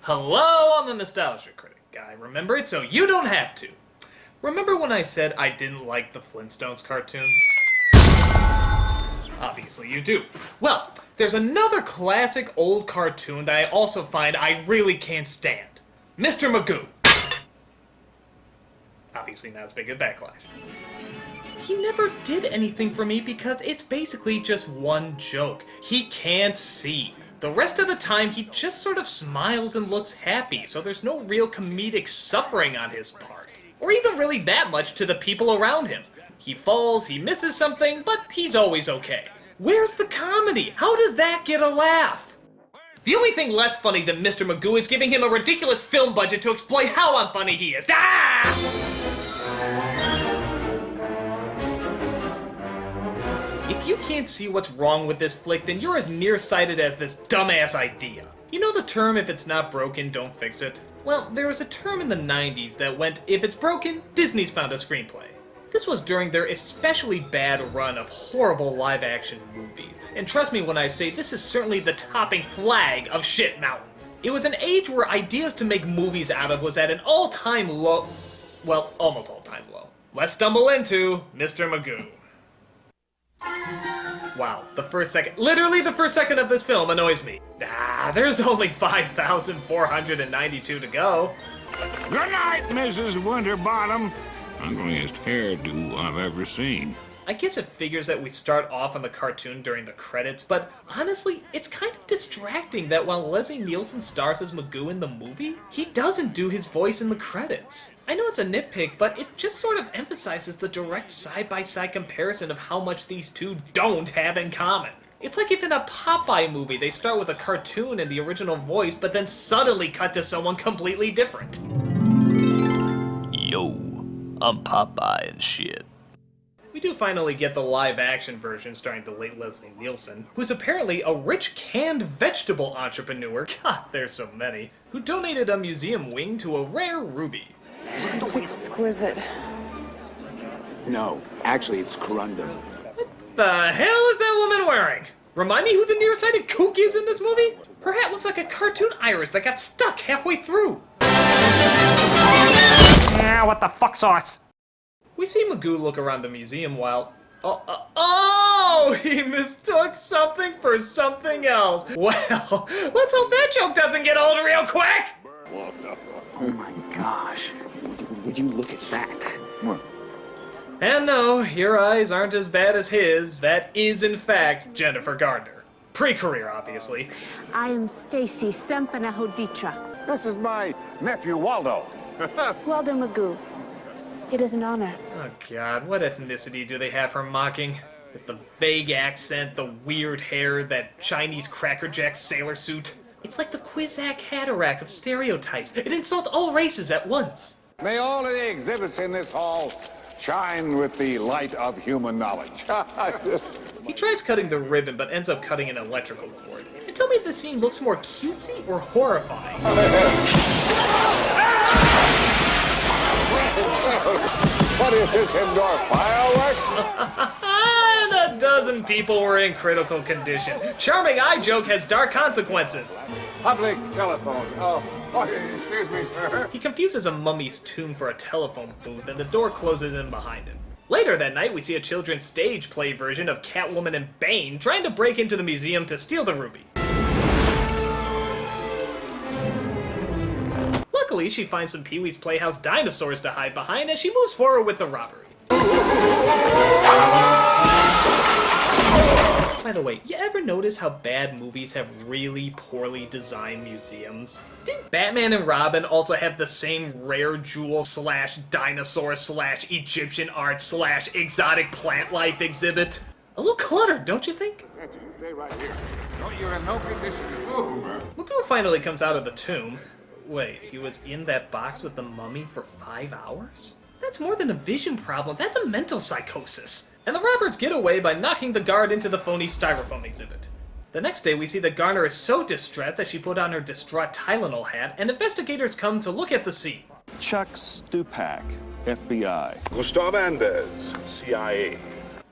Hello, I'm the Nostalgia Critic. I remember it so you don't have to. Remember when I said I didn't like the Flintstones cartoon? Obviously you do. Well, there's another classic old cartoon that I also find I really can't stand. Mr. Magoo. Obviously not as big a backlash. He never did anything for me because it's basically just one joke. He can't see. The rest of the time, he just sort of smiles and looks happy, so there's no real comedic suffering on his part. Or even really that much to the people around him. He falls, he misses something, but he's always okay. Where's the comedy? How does that get a laugh? The only thing less funny than Mr. Magoo is giving him a ridiculous film budget to exploit how unfunny he is. Ah! If you can't see what's wrong with this flick, then you're as nearsighted as this dumbass idea. You know the term, if it's not broken, don't fix it? Well, there was a term in the 90s that went, if it's broken, Disney's found a screenplay. This was during their especially bad run of horrible live-action movies. And trust me when I say this is certainly the topping flag of shit mountain. It was an age where ideas to make movies out of was at an all-time low. Well, almost all-time low. Let's stumble into Mr. Magoo. Wow, literally the first second of this film annoys me. There's only 5,492 to go. Good night, Mrs. Winterbottom. Ugliest hairdo I've ever seen. I guess it figures that we start off on the cartoon during the credits, but honestly, it's kind of distracting that while Leslie Nielsen stars as Magoo in the movie, he doesn't do his voice in the credits. I know it's a nitpick, but it just sort of emphasizes the direct side-by-side comparison of how much these two don't have in common. It's like if in a Popeye movie they start with a cartoon and the original voice, but then suddenly cut to someone completely different. Yo, I'm Popeye and shit. We do finally get the live-action version starring the late Leslie Nielsen, who's apparently a rich canned vegetable entrepreneur, God, there's so many, who donated a museum wing to a rare ruby. It's exquisite. No, actually it's corundum. What the hell is that woman wearing? Remind me who the nearsighted kook is in this movie? Her hat looks like a cartoon iris that got stuck halfway through. Yeah, what the fuck sauce? We see Magoo look around the museum while... Oh, he mistook something for something else. Well, let's hope that joke doesn't get old real quick. Oh my gosh. Would you look at that? What? And no, your eyes aren't as bad as his. That is, in fact, Jennifer Gardner. Pre-career, obviously. I am Stacy Sempanahoditra. This is my nephew, Waldo. Waldo Magoo. It is an honor. Oh god, what ethnicity do they have her mocking? With the vague accent, the weird hair, that Chinese Cracker Jack sailor suit. It's like the Quizak Hatterack of stereotypes. It insults all races at once. May all of the exhibits in this hall shine with the light of human knowledge. He tries cutting the ribbon, but ends up cutting an electrical cord. And tell me if the scene looks more cutesy or horrifying. What is this, indoor fireworks? And a dozen people were in critical condition. Charming eye joke has dark consequences. Public telephone. Oh, excuse me, sir. He confuses a mummy's tomb for a telephone booth, and the door closes in behind him. Later that night, we see a children's stage play version of Catwoman and Bane trying to break into the museum to steal the ruby. Luckily, she finds some Pee-wee's Playhouse dinosaurs to hide behind as she moves forward with the robbery. By the way, you ever notice how bad movies have really poorly designed museums? Didn't Batman and Robin also have the same rare jewel / dinosaur / Egyptian art / exotic plant life exhibit? A little cluttered, don't you think? Stay right here. No, you're in no condition to move. Magoo finally comes out of the tomb. Wait, he was in that box with the mummy for 5 hours? That's more than a vision problem, that's a mental psychosis. And the robbers get away by knocking the guard into the phony styrofoam exhibit. The next day, we see that Garner is so distressed that she put on her distraught Tylenol hat, and investigators come to look at the scene. Chuck Stupak, FBI. Gustav Anders, CIA.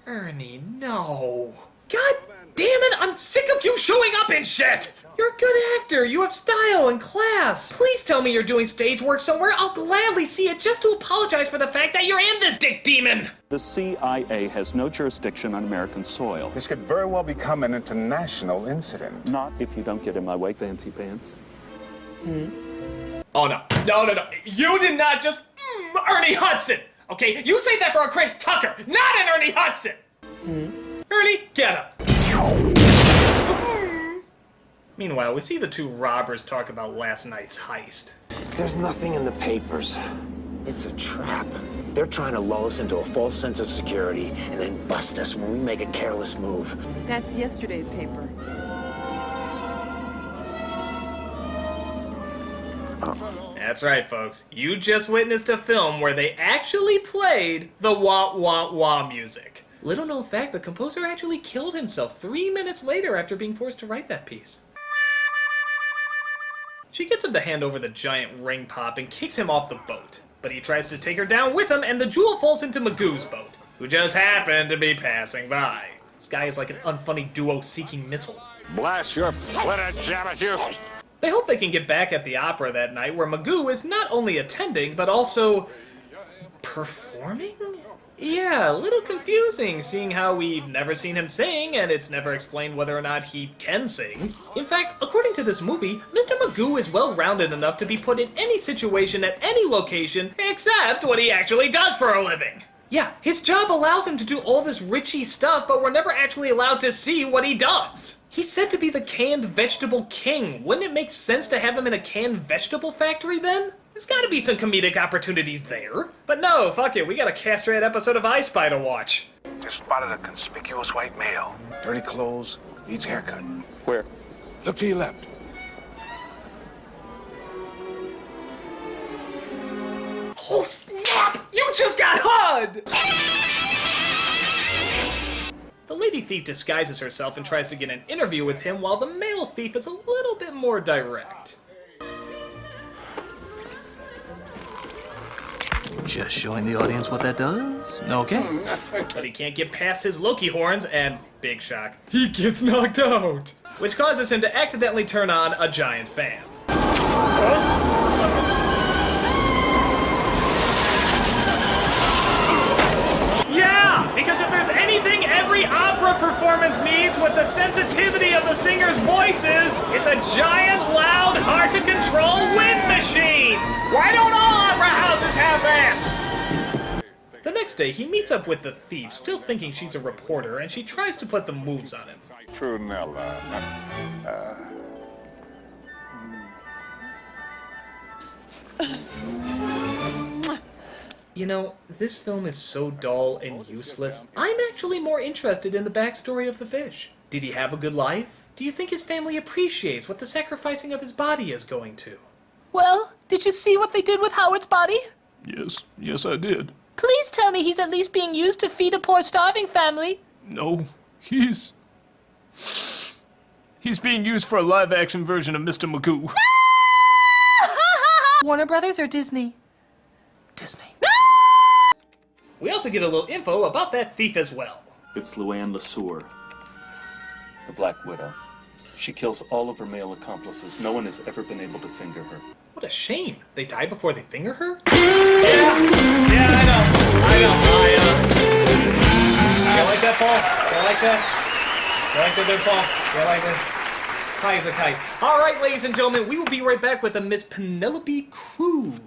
Ernie, no. God damn it, I'm sick of you showing up in shit! You're a good actor, you have style and class. Please tell me you're doing stage work somewhere, I'll gladly see it just to apologize for the fact that you're in this dick demon! The CIA has no jurisdiction on American soil. This could very well become an international incident. Not if you don't get in my way, fancy pants. Oh no, no. You did not just Ernie Hudson! Okay, you say that for a Chris Tucker, not an Ernie Hudson! Ernie, get up! Meanwhile, we see the two robbers talk about last night's heist. There's nothing in the papers. It's a trap. They're trying to lull us into a false sense of security and then bust us when we make a careless move. That's yesterday's paper. That's right, folks. You just witnessed a film where they actually played the wah wah wah music. Little known fact, the composer actually killed himself 3 minutes later after being forced to write that piece. She gets him to hand over the giant ring pop and kicks him off the boat. But he tries to take her down with him, and the jewel falls into Magoo's boat, who just happened to be passing by. This guy is like an unfunny duo seeking missile. Blast your flitter, Jabba, you! They hope they can get back at the opera that night, where Magoo is not only attending, but also performing? Yeah, a little confusing, seeing how we've never seen him sing, and it's never explained whether or not he can sing. In fact, according to this movie, Mr. Magoo is well-rounded enough to be put in any situation at any location, except what he actually does for a living. Yeah, his job allows him to do all this richy stuff, but we're never actually allowed to see what he does. He's said to be the canned vegetable king. Wouldn't it make sense to have him in a canned vegetable factory then? There's gotta be some comedic opportunities there. But no, fuck it, we got a castrated episode of I Spy to watch. Just spotted a conspicuous white male. Dirty clothes, needs haircut. Where? Look to your left. Oh snap! You just got HUD! The lady thief disguises herself and tries to get an interview with him, while the male thief is a little bit more direct. Just showing the audience what that does? Okay. But he can't get past his Loki horns, and, big shock, he gets knocked out! Which causes him to accidentally turn on a giant fan. Yeah! Because if there's anything every opera performance needs with the sensitivity of the singers' voices, it's a giant, loud, hard-to-control wind machine! Why don't all opera houses have this? The next day, he meets up with the thief, still thinking she's a reporter, and she tries to put the moves on him. Trunella. You know, this film is so dull and useless. I'm actually more interested in the backstory of the fish. Did he have a good life? Do you think his family appreciates what the sacrificing of his body is going to? Well, did you see what they did with Howard's body? Yes, I did. Please tell me he's at least being used to feed a poor starving family. No, he's being used for a live-action version of Mr. Magoo. Warner Brothers or Disney? Disney. We also get a little info about that thief as well. It's Luann LeSueur, the Black Widow. She kills all of her male accomplices. No one has ever been able to finger her. What a shame. They die before they finger her? Yeah, I know. You like that, Paul? You like that? You like that there, Paul? You like that? Kai's a kite. All right, ladies and gentlemen, we will be right back with a Miss Penelope Cruz.